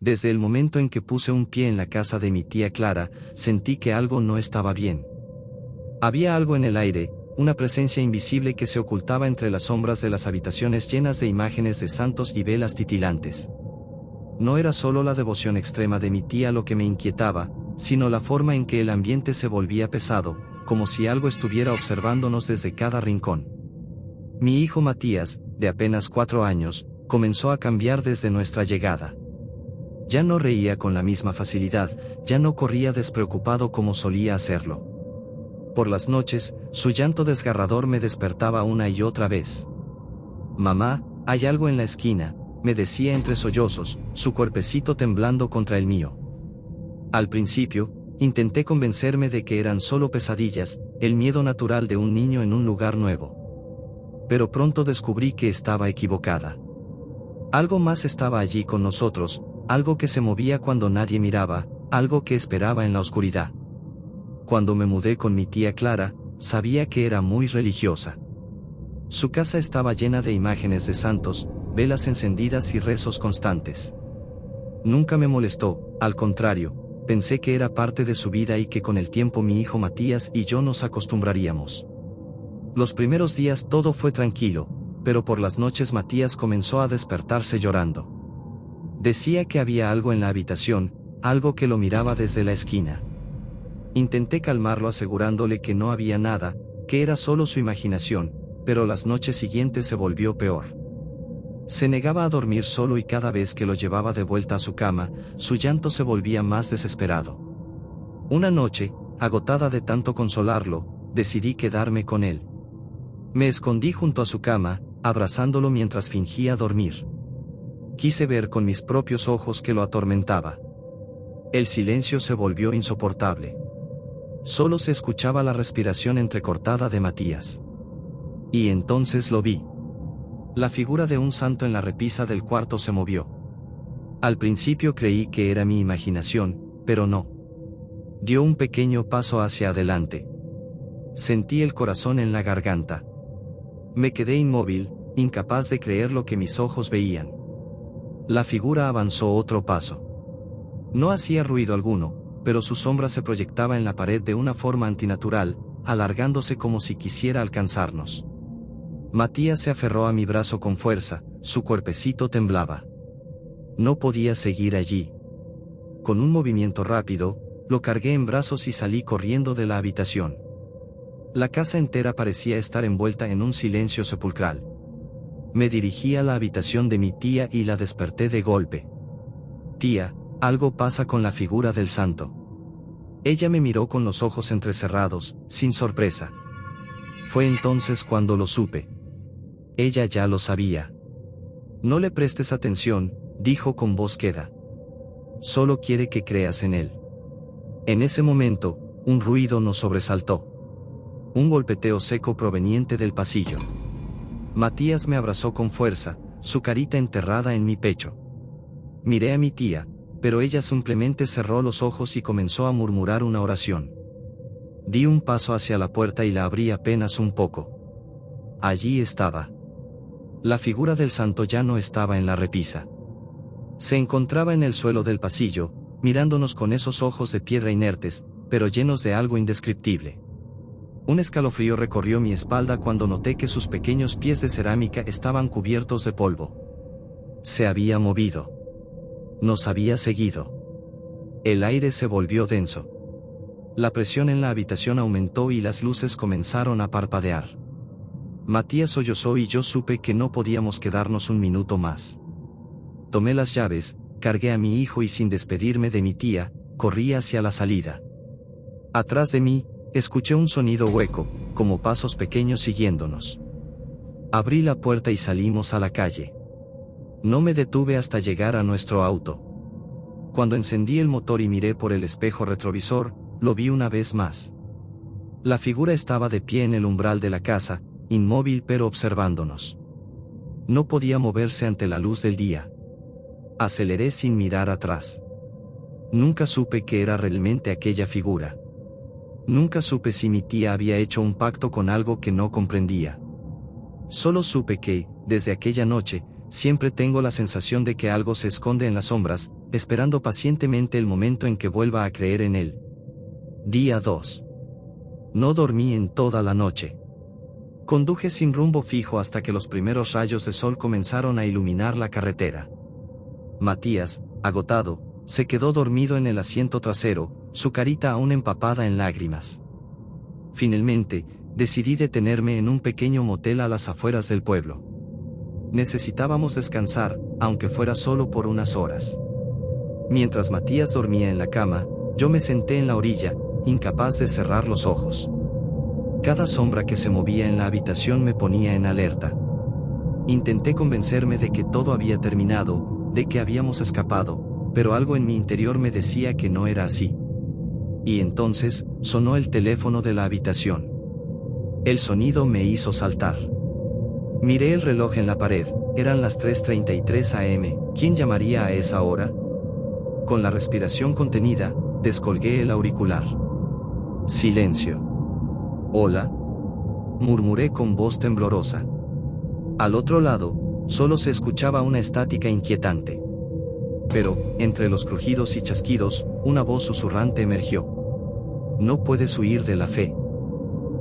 Desde el momento en que puse un pie en la casa de mi tía Clara, sentí que algo no estaba bien. Había algo en el aire, una presencia invisible que se ocultaba entre las sombras de las habitaciones llenas de imágenes de santos y velas titilantes. No era solo la devoción extrema de mi tía lo que me inquietaba, sino la forma en que el ambiente se volvía pesado, como si algo estuviera observándonos desde cada rincón. Mi hijo Matías, de apenas 4 años, comenzó a cambiar desde nuestra llegada. Ya no reía con la misma facilidad, ya no corría despreocupado como solía hacerlo. Por las noches, su llanto desgarrador me despertaba una y otra vez. «Mamá, hay algo en la esquina», me decía entre sollozos, su cuerpecito temblando contra el mío. Al principio, intenté convencerme de que eran solo pesadillas, el miedo natural de un niño en un lugar nuevo. Pero pronto descubrí que estaba equivocada. Algo más estaba allí con nosotros, algo que se movía cuando nadie miraba, algo que esperaba en la oscuridad. Cuando me mudé con mi tía Clara, sabía que era muy religiosa. Su casa estaba llena de imágenes de santos, velas encendidas y rezos constantes. Nunca me molestó, al contrario, pensé que era parte de su vida y que con el tiempo mi hijo Matías y yo nos acostumbraríamos. Los primeros días todo fue tranquilo, pero por las noches Matías comenzó a despertarse llorando. Decía que había algo en la habitación, algo que lo miraba desde la esquina. Intenté calmarlo asegurándole que no había nada, que era solo su imaginación, pero las noches siguientes se volvió peor. Se negaba a dormir solo y cada vez que lo llevaba de vuelta a su cama, su llanto se volvía más desesperado. Una noche, agotada de tanto consolarlo, decidí quedarme con él. Me escondí junto a su cama, abrazándolo mientras fingía dormir. Quise ver con mis propios ojos que lo atormentaba. El silencio se volvió insoportable. Solo se escuchaba la respiración entrecortada de Matías. Y entonces lo vi. La figura de un santo en la repisa del cuarto se movió. Al principio creí que era mi imaginación, pero no. Dio un pequeño paso hacia adelante. Sentí el corazón en la garganta. Me quedé inmóvil, incapaz de creer lo que mis ojos veían. La figura avanzó otro paso. No hacía ruido alguno, pero su sombra se proyectaba en la pared de una forma antinatural, alargándose como si quisiera alcanzarnos. Matías se aferró a mi brazo con fuerza, su cuerpecito temblaba. No podía seguir allí. Con un movimiento rápido, lo cargué en brazos y salí corriendo de la habitación. La casa entera parecía estar envuelta en un silencio sepulcral. Me dirigí a la habitación de mi tía y la desperté de golpe. «Tía, algo pasa con la figura del santo». Ella me miró con los ojos entrecerrados, sin sorpresa. Fue entonces cuando lo supe. Ella ya lo sabía. «No le prestes atención», dijo con voz queda. «Solo quiere que creas en él». En ese momento, un ruido nos sobresaltó. Un golpeteo seco proveniente del pasillo. Matías me abrazó con fuerza, su carita enterrada en mi pecho. Miré a mi tía, pero ella simplemente cerró los ojos y comenzó a murmurar una oración. Di un paso hacia la puerta y la abrí apenas un poco. Allí estaba. La figura del santo ya no estaba en la repisa. Se encontraba en el suelo del pasillo, mirándonos con esos ojos de piedra inertes, pero llenos de algo indescriptible. Un escalofrío recorrió mi espalda cuando noté que sus pequeños pies de cerámica estaban cubiertos de polvo. Se había movido. Nos había seguido. El aire se volvió denso. La presión en la habitación aumentó y las luces comenzaron a parpadear. Matías sollozó y yo supe que no podíamos quedarnos un minuto más. Tomé las llaves, cargué a mi hijo y sin despedirme de mi tía, corrí hacia la salida. Atrás de mí, escuché un sonido hueco, como pasos pequeños siguiéndonos. Abrí la puerta y salimos a la calle. No me detuve hasta llegar a nuestro auto. Cuando encendí el motor y miré por el espejo retrovisor, lo vi una vez más. La figura estaba de pie en el umbral de la casa, inmóvil pero observándonos. No podía moverse ante la luz del día. Aceleré sin mirar atrás. Nunca supe qué era realmente aquella figura. Nunca supe si mi tía había hecho un pacto con algo que no comprendía. Solo supe que, desde aquella noche, siempre tengo la sensación de que algo se esconde en las sombras, esperando pacientemente el momento en que vuelva a creer en él. Día 2. No dormí en toda la noche. Conduje sin rumbo fijo hasta que los primeros rayos de sol comenzaron a iluminar la carretera. Matías, agotado, se quedó dormido en el asiento trasero, su carita aún empapada en lágrimas. Finalmente, decidí detenerme en un pequeño motel a las afueras del pueblo. Necesitábamos descansar, aunque fuera solo por unas horas. Mientras Matías dormía en la cama, yo me senté en la orilla, incapaz de cerrar los ojos. Cada sombra que se movía en la habitación me ponía en alerta. Intenté convencerme de que todo había terminado, de que habíamos escapado, pero algo en mi interior me decía que no era así. Y entonces, sonó el teléfono de la habitación. El sonido me hizo saltar. Miré el reloj en la pared, eran las 3:33 am, ¿quién llamaría a esa hora? Con la respiración contenida, descolgué el auricular. Silencio. «Hola», murmuré con voz temblorosa. Al otro lado, solo se escuchaba una estática inquietante. Pero, entre los crujidos y chasquidos, una voz susurrante emergió. «No puedes huir de la fe».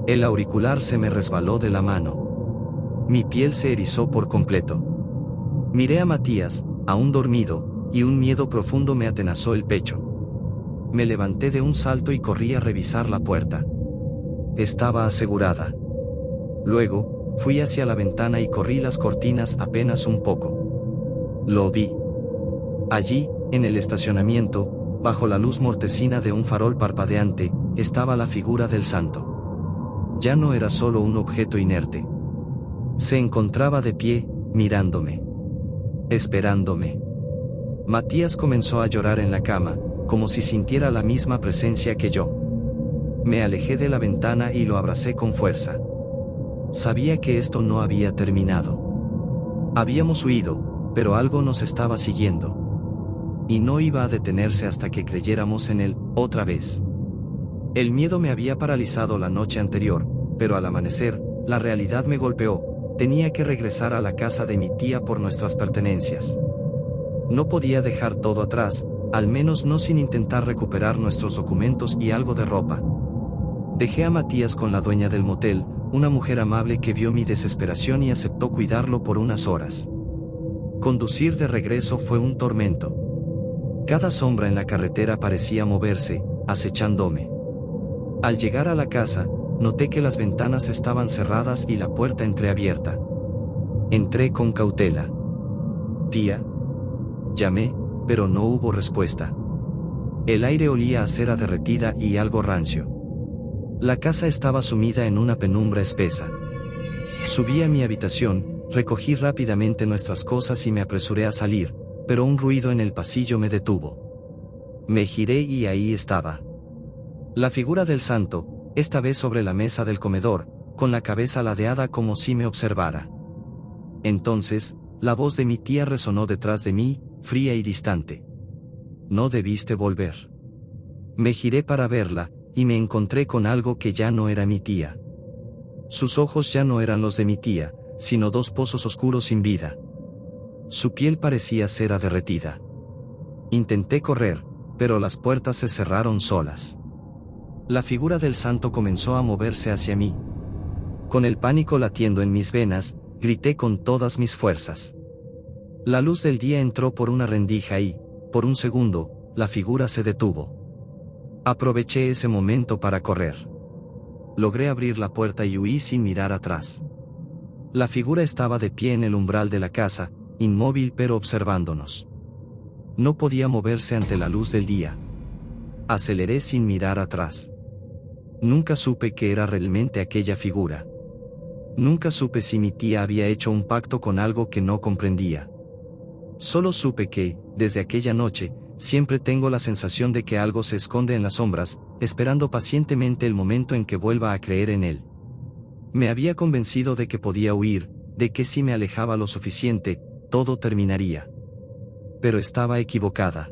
El auricular se me resbaló de la mano. Mi piel se erizó por completo. Miré a Matías, aún dormido, y un miedo profundo me atenazó el pecho. Me levanté de un salto y corrí a revisar la puerta. Estaba asegurada. Luego, fui hacia la ventana y corrí las cortinas apenas un poco. Lo vi. Allí, en el estacionamiento, bajo la luz mortecina de un farol parpadeante, estaba la figura del santo. Ya no era solo un objeto inerte. Se encontraba de pie, mirándome. Esperándome. Matías comenzó a llorar en la cama, como si sintiera la misma presencia que yo. Me alejé de la ventana y lo abracé con fuerza. Sabía que esto no había terminado. Habíamos huido, pero algo nos estaba siguiendo. Y no iba a detenerse hasta que creyéramos en él, otra vez. El miedo me había paralizado la noche anterior, pero al amanecer, la realidad me golpeó. Tenía que regresar a la casa de mi tía por nuestras pertenencias. No podía dejar todo atrás, al menos no sin intentar recuperar nuestros documentos y algo de ropa. Dejé a Matías con la dueña del motel, una mujer amable que vio mi desesperación y aceptó cuidarlo por unas horas. Conducir de regreso fue un tormento. Cada sombra en la carretera parecía moverse, acechándome. Al llegar a la casa, noté que las ventanas estaban cerradas y la puerta entreabierta. Entré con cautela. «Tía», llamé, pero no hubo respuesta. El aire olía a cera derretida y algo rancio. La casa estaba sumida en una penumbra espesa. Subí a mi habitación, recogí rápidamente nuestras cosas y me apresuré a salir, pero un ruido en el pasillo me detuvo. Me giré y ahí estaba. La figura del santo, esta vez sobre la mesa del comedor, con la cabeza ladeada como si me observara. Entonces, la voz de mi tía resonó detrás de mí, fría y distante. «No debiste volver». Me giré para verla, y me encontré con algo que ya no era mi tía. Sus ojos ya no eran los de mi tía, sino dos pozos oscuros sin vida. Su piel parecía cera derretida. Intenté correr, pero las puertas se cerraron solas. La figura del santo comenzó a moverse hacia mí. Con el pánico latiendo en mis venas, grité con todas mis fuerzas. La luz del día entró por una rendija y, por un segundo, la figura se detuvo. Aproveché ese momento para correr. Logré abrir la puerta y huí sin mirar atrás. La figura estaba de pie en el umbral de la casa, inmóvil pero observándonos. No podía moverse ante la luz del día. Aceleré sin mirar atrás. Nunca supe qué era realmente aquella figura. Nunca supe si mi tía había hecho un pacto con algo que no comprendía. Solo supe que, desde aquella noche, siempre tengo la sensación de que algo se esconde en las sombras, esperando pacientemente el momento en que vuelva a creer en él. Me había convencido de que podía huir, de que si me alejaba lo suficiente, todo terminaría. Pero estaba equivocada.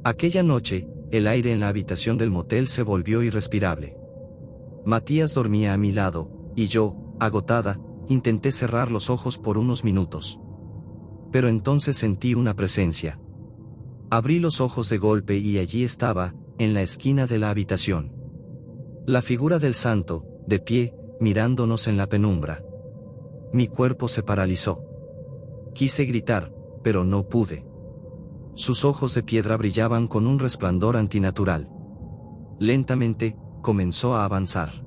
Aquella noche, el aire en la habitación del motel se volvió irrespirable. Matías dormía a mi lado, y yo, agotada, intenté cerrar los ojos por unos minutos. Pero entonces sentí una presencia. Abrí los ojos de golpe y allí estaba, en la esquina de la habitación, la figura del santo, de pie, mirándonos en la penumbra. Mi cuerpo se paralizó. Quise gritar, pero no pude. Sus ojos de piedra brillaban con un resplandor antinatural. Lentamente, comenzó a avanzar.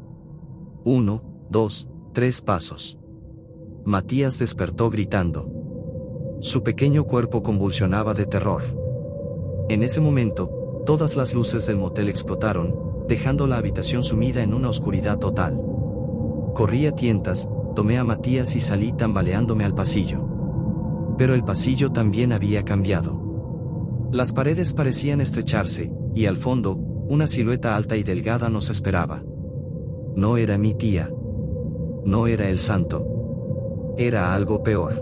1, 2, 3 pasos. Matías despertó gritando. Su pequeño cuerpo convulsionaba de terror. En ese momento, todas las luces del motel explotaron, dejando la habitación sumida en una oscuridad total. Corrí a tientas, tomé a Matías y salí tambaleándome al pasillo. Pero el pasillo también había cambiado. Las paredes parecían estrecharse, y al fondo, una silueta alta y delgada nos esperaba. No era mi tía. No era el santo. Era algo peor.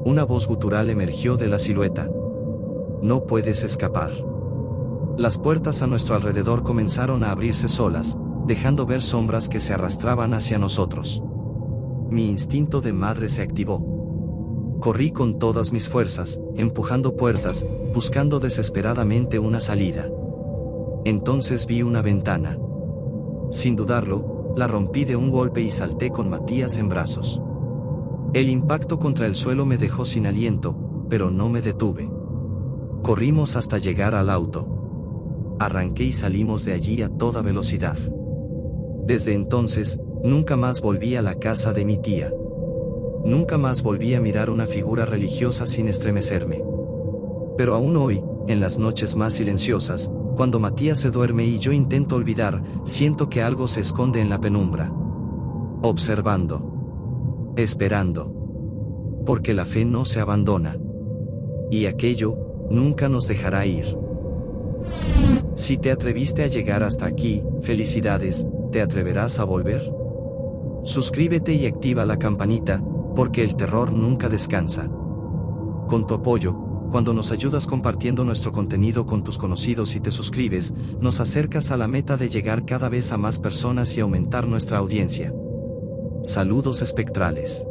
Una voz gutural emergió de la silueta. No puedes escapar. Las puertas a nuestro alrededor comenzaron a abrirse solas, dejando ver sombras que se arrastraban hacia nosotros. Mi instinto de madre se activó. Corrí con todas mis fuerzas, empujando puertas, buscando desesperadamente una salida. Entonces vi una ventana. Sin dudarlo, la rompí de un golpe y salté con Matías en brazos. El impacto contra el suelo me dejó sin aliento, pero no me detuve. Corrimos hasta llegar al auto. Arranqué y salimos de allí a toda velocidad. Desde entonces, nunca más volví a la casa de mi tía. Nunca más volví a mirar una figura religiosa sin estremecerme. Pero aún hoy, en las noches más silenciosas, cuando Matías se duerme y yo intento olvidar, siento que algo se esconde en la penumbra. Observando. Esperando. Porque la fe no se abandona. Y aquello, nunca nos dejará ir. Si te atreviste a llegar hasta aquí, felicidades, ¿te atreverás a volver? Suscríbete y activa la campanita, porque el terror nunca descansa. Con tu apoyo, cuando nos ayudas compartiendo nuestro contenido con tus conocidos y te suscribes, nos acercas a la meta de llegar cada vez a más personas y aumentar nuestra audiencia. Saludos espectrales.